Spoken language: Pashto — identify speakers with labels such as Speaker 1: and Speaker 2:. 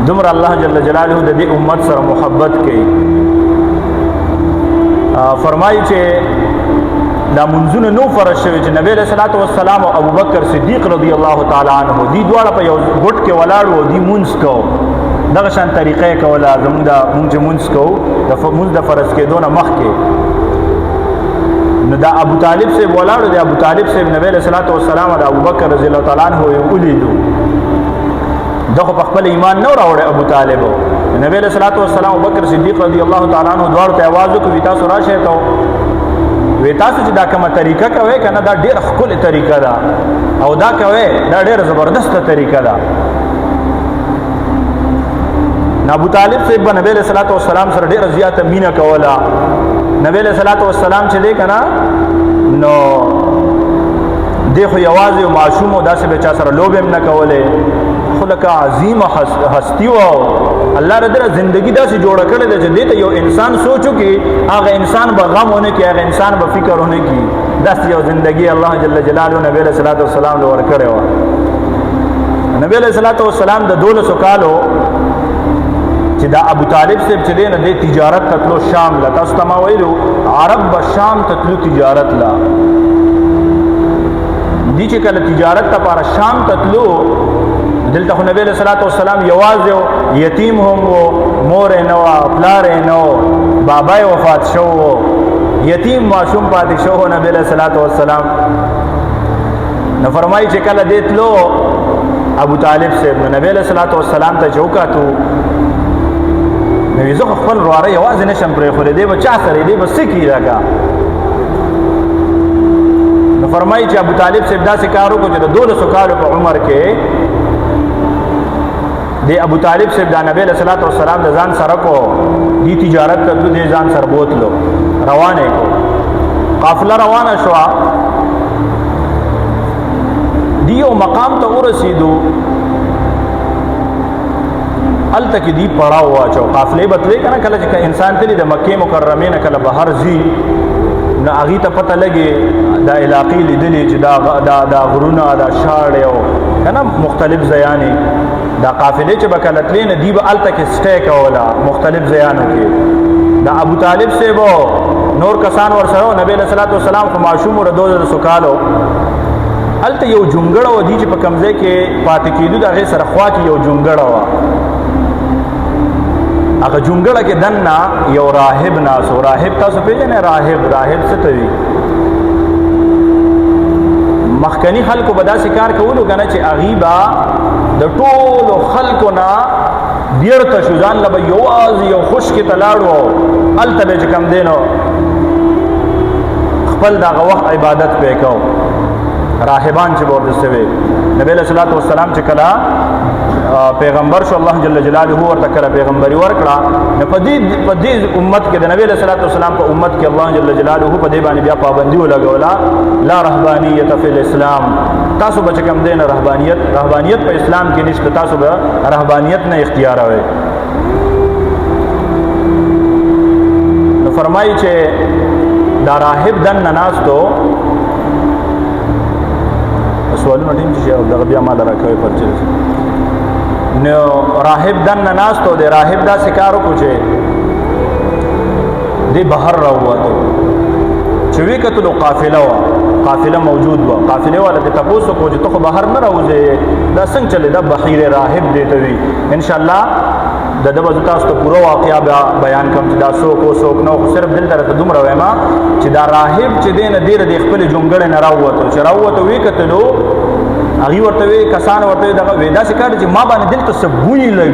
Speaker 1: دمر الله جل جلاله د دې امت سره محبت کوي. فرمایي چې دا منځونه نو فرض شوي چې نبی علیہ الصلوۃ والسلام او ابوبکر صدیق رضی الله تعالی عنہ دی دواړه په یو ګټ کې ولاړ وو، دی مونږ کو دغه شان طریقې کوله زموږ د مونږ مونږ کو د مونږ د فرض کېدو نه مخکې. نو دا ابو طالب سے ولاړو، د ابو طالب سے نبی علیہ الصلوۃ والسلام او ابوبکر رضی الله تعالی عنہ یې ولیدو. دغه په خپل ایمان نه راوړی ابو طالب. نبی علیہ الصلوۃ والسلام ابوبکر صدیق رضی الله تعالی عنہ دواړو ته आवाज وکړ، تاسو راشه ته وی تاسو چې دا کومه طریقه کوي کنه دا ډېر ښکلې طریقه ده او دا کوي دا ډېر زبردسته طریقه ده. ابو طالب صاحب نبی علیہ الصلوۃ والسلام سره ډېر زیاته مینه کوله. نبی علیہ الصلوۃ والسلام چې دی کنه نو دی خو یوازې معصوم او داسې به چا سره لوب هم نه کولې، خو لکه عظیمه هستی و. الله رضا زندگی داسې جوړه کړې ده چې دې ته یو انسان سوچو کې هغه انسان به غم ونه کې، هغه انسان به فکر ونه کې. داسې یو زندگی الله جل جلاله نبی علیہ الصلوۃ والسلام له ورکړې وه. نبی علیہ الصلوۃ والسلام د 1200 کالو چې دا ابو طالب صاحب چې دی نه دی تجارت ته تلو شام له. تاسو ته ما ویلو عرب به شام ته تلو تجارت له. دی چې کله تجارت ته پاره شام ته تلو دلته خو نبی علیہ الصلوۃ والسلام یوازې یتیم هم و، مور یې نه وه، پلار یې نه و، بابا یې وفات شو و، یتیم ماشوم پاتې شو و نبی علیہ الصلوۃ والسلام. نو فرمایي چې کله دی تلو ابو طالب صاحب نو نبی علیہ الصلوۃ والسلام ته چې وکتو نو زه خپل ورواره یوازې نشم پرېښودی، دی به چا سره دی به څه کي راکه. نو فرمایي چې ابو طالب صاحب داسې کار وکړو چې د 1200 کالو په عمر کې دی ابو طالب صاحب دا نبی علیہ الصلوۃ والسلام د ځان سره کو دی تجارت ته د ځان سره بوتلو روانه کو. قافله روانه شو، دی یو مقام ته ورسېدو، هلته کې دی پړاو واچو. قافلې بتلې کنه کله چې انسان تللی د مکې مکرمې نه کله بهر ځي نو هغې ته پته لګي دا علاقې لیدلې چې دا غرونه دا شاړې او کنه مختلف ځایانې دا قافلې چې به کله تلې نه دی به هلته کې سټی کوله مختلف ځایانو کې. دا ابو طالب صاحب نور کسان ورسره نبی علیہ الصلوۃ والسلام خو معصوم و د 1200 کالو. هلته یو جونګړه و دی چې په کوم ځای کې پاتې کېدو د هغې سره خوا کې یو جونګړه وه. هغه جونګړه کې دننه یو راهب ناسو. راهب تاسو پېژنئ؟ راهب څه ته وي؟ مخکني خلکو به داسې کار کولو که نه چې هغې به د ټولو خلکو نه بیرته شو، ځان له به یوازې یو خشکې ته لاړو، هلته به چې کوم دی نو خپل دغه وخت عبادت پې کو. راهبان چې به ورته وي. نبی علیہ الصلوۃ والسلام چې کله پیغمبر شو الله جل جلاله ورته کله پیغمبري ورکړه نو په دې امت کې د نبی علیہ الصلوۃ والسلام په امت کې الله جل جلاله په دې باندې بیا پابندي ولګوله، لا رهبانیت فی الاسلام. تاسو به چې کوم دی نه رهبانیت په اسلام کې نشته، تاسو به رهبانیت نه اختیاروئ. نو فرمایي چې دا راهب دننه ناستو سوالونه ټیم چې دغه بیا ما راکوي پرچې نو راهب دننه ناستو. دی راهب داسې کار وکړو چې دی بهر راووتو چې ویې کتلو قافله موجود وه. قافلې والا دې تپوس وکړو چې ته خو بهر نه راوځې دا څنګه چلې دا بخیر راهب دی ته وي. انشاءالله د ده به زه تاسو ته پوره واقعه بیان کړم چې دا څوک و څوک نه و، خو صرف دلته راته دومره وایم چې دا راهب چې دی نه دی د خپلې جونګړې نه راووتو. چې راووتو ویې کتلو هغې ورته وی کسان ورته وی دغه وی داسې کار چې ما باندې دلته څه بوی لګي